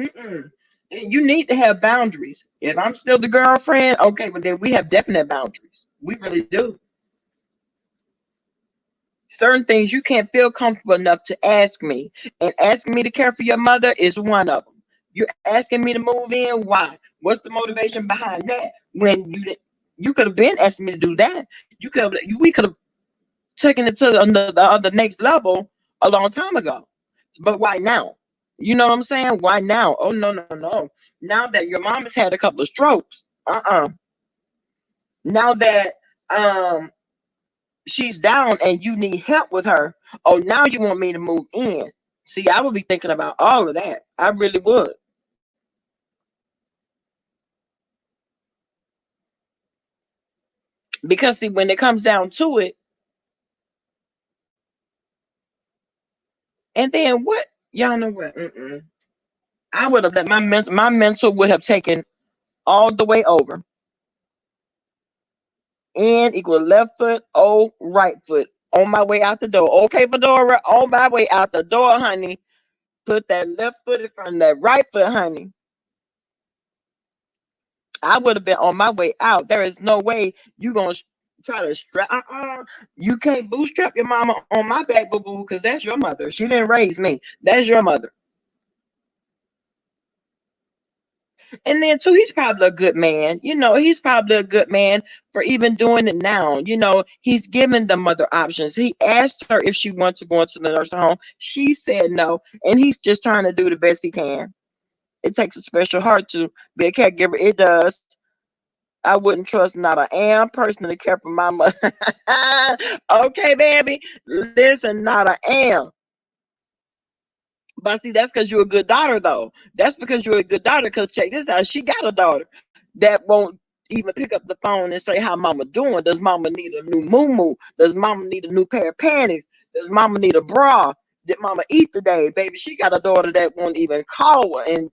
Mm-mm. You need to have boundaries. If I'm still the girlfriend, okay, but then we have definite boundaries. We really do. Certain things you can't feel comfortable enough to ask me. And asking me to care for your mother is one of them. You're asking me to move in. Why? What's the motivation behind that? When you could have been asking me to do that. We could have taken it to the next level a long time ago. But why now? You know what I'm saying? Why now? Oh no, no, no. Now that your mom has had a couple of strokes, now that um she's down and you need help with her, oh now you want me to move in. See, I would be thinking about all of that. I really would. Because see, when it comes down to it, and then what? Y'all know what? I would have let my mental would have taken all the way over. N equal left foot, O right foot. On my way out the door. Okay, Fedora, on my way out the door, honey. Put that left foot in front of that right foot, honey. I would have been on my way out. There is no way you gonna try to strap. You can't bootstrap your mama on my back, boo boo, because that's your mother. She didn't raise me. That's your mother. And then too, he's probably a good man. He's probably a good man for even doing it now. He's given the mother options. He asked her if she wants to go into the nursing home. She said no, and he's just trying to do the best he can. It takes a special heart to be a caregiver. It does. I wouldn't trust not a am person to care for my mother. Okay, baby. Listen, not a am. But see, that's because you're a good daughter, though. That's because you're a good daughter. Because check this out, she got a daughter that won't even pick up the phone and say how mama doing. Does mama need a new moo? Does mama need a new pair of panties? Does mama need a bra? Did mama eat today, baby? She got a daughter that won't even call her and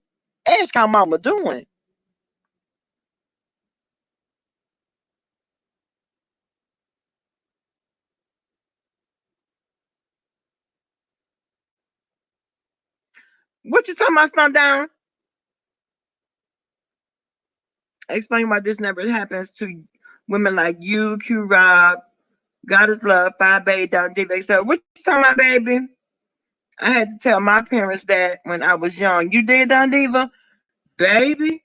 ask how mama doing. What you talking about, Stomp Down? Explain why this never happens to women like you, Q Rob, God is love, Five Bay, Don Diva. So what you talking about, baby? I had to tell my parents that when I was young. You did, Don Diva? Baby.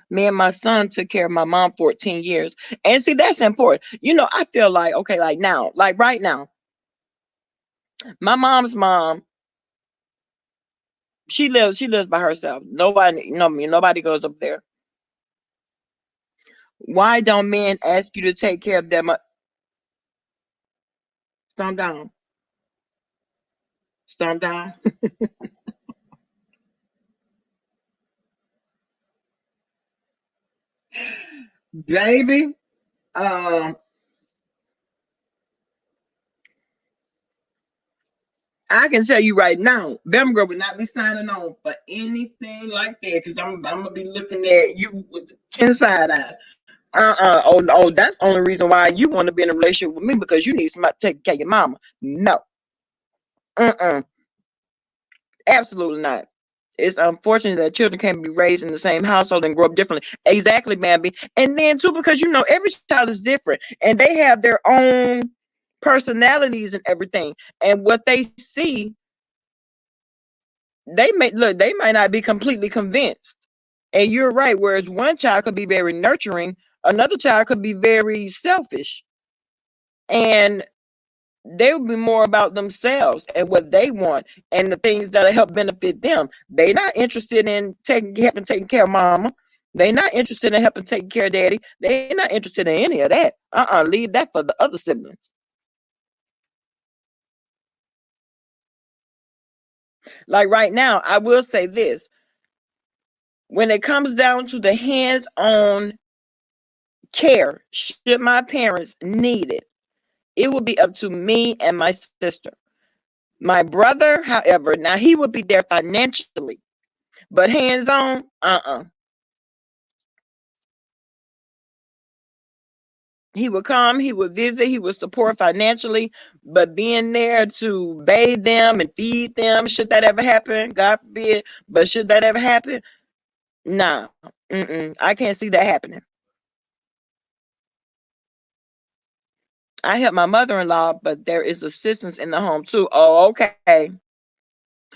Me and my son took care of my mom 14 years. And see, that's important. I feel like, okay, like now, like right now, my mom's mom, she lives by herself. Nobody, nobody goes up there. Why don't men ask you to take care of them? Stomp down. Stomp down. Baby. Um, I can tell you right now, them girl would not be signing on for anything like that because I'm gonna be looking at you with the 10 side eye. Oh, that's the only reason why you want to be in a relationship with me because you need somebody to take care of your mama. No. Uh-uh. Absolutely not. It's unfortunate that children can be raised in the same household and grow up differently. Exactly, Bambi. And then too, because every child is different and they have their own personalities and everything. And what they see, they might not be completely convinced. And you're right. Whereas one child could be very nurturing, another child could be very selfish. And they will be more about themselves and what they want and the things that'll help benefit them. They're not interested in helping taking care of mama. They're not interested in helping taking care of daddy. They're not interested in any of that. Leave that for the other siblings. Like right now, I will say this. When it comes down to the hands-on care, should my parents need it will be up to me and my sister. My brother, however, now he would be there financially, but hands on, He would come, he would visit, he would support financially, but being there to bathe them and feed them, should that ever happen, God forbid, but should that ever happen, nah, I can't see that happening. I help my mother-in-law, but there is assistance in the home too. Oh, okay.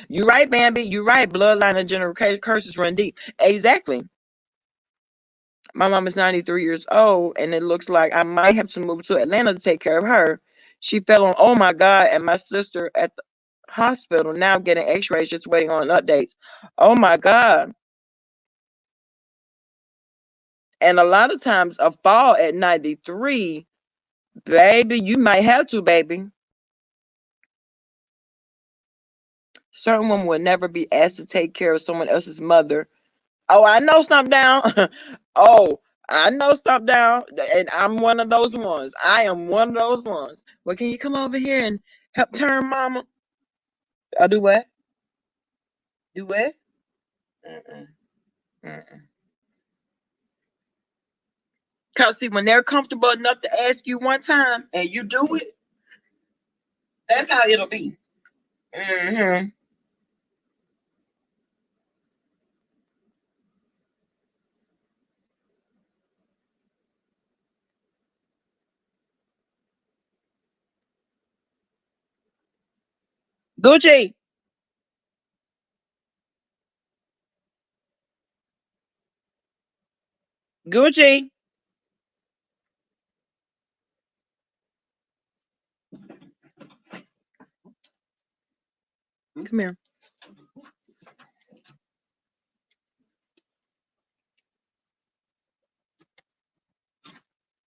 You're right, Bambi. You're right. Bloodline and general curses run deep. Exactly. My mom is 93 years old, and it looks like I might have to move to Atlanta to take care of her. She fell on, oh my God, and my sister at the hospital now getting x-rays, just waiting on updates. Oh my God. And a lot of times a fall at 93, baby, you might have to, baby. Certain women will never be asked to take care of someone else's mother. Oh, I know something down. Oh, I know something down. And I'm one of those ones. I am one of those ones. Well, can you come over here and help turn mama? I do what? Do what? Mm-mm, mm-mm. Cause see, when they're comfortable enough to ask you one time and you do it, that's how it'll be. Mm-hmm. Gucci, Gucci, come here.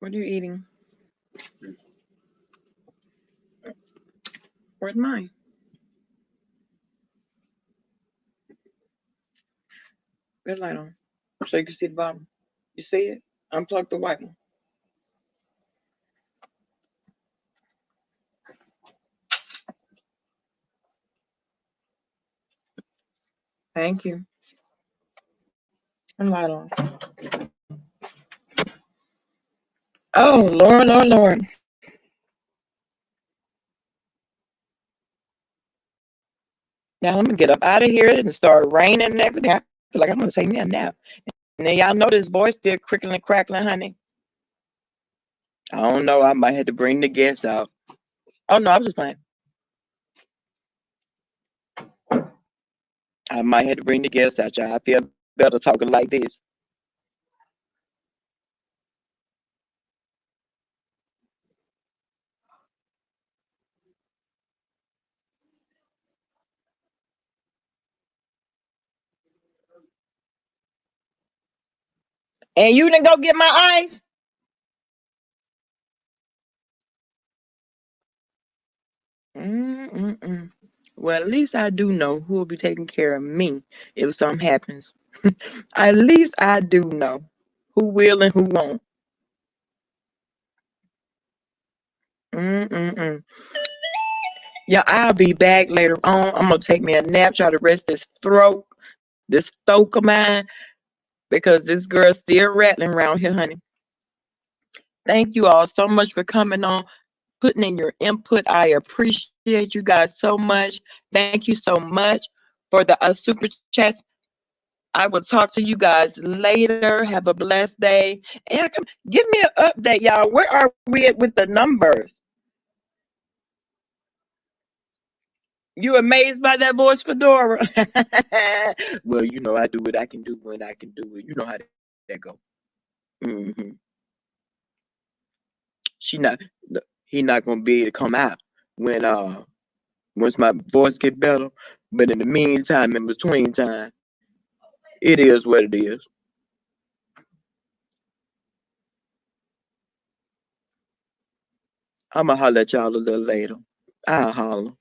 What are you eating? Where's mine? Red light on, so you can see the bottom. You see it? Unplug the white one. Thank you. And light on. Oh Lord, Lord, Lord. Now let me get up out of here and start raining and everything. I feel like I'm gonna take me a nap. And then y'all know this voice still crickling and crackling, honey. I don't know. I might have to bring the guests out. Oh no, I was just playing. I might have to bring the guests out, y'all. I feel better talking like this. And you didn't go get my ice? Mm-mm-mm. Well, at least I do know who will be taking care of me if something happens. At least I do know who will and who won't. Mm-mm-mm. Yeah, I'll be back later on. I'm gonna take me a nap, try to rest this throat of mine, because this girl's still rattling around here, honey. Thank you all so much for coming on, putting in your input. I appreciate you guys so much. Thank you so much for the super chats. I will talk to you guys later. Have a blessed day. And give me an update, y'all. Where are we at with the numbers? You amazed by that voice, Fedora? Well, you know, I do what I can do when I can do it. You know how that go. Hmm. She not, he not gonna be able to come out when once my voice get better. But in the meantime, in between time, it is what it is. I'ma holler at y'all a little later. I'll holler.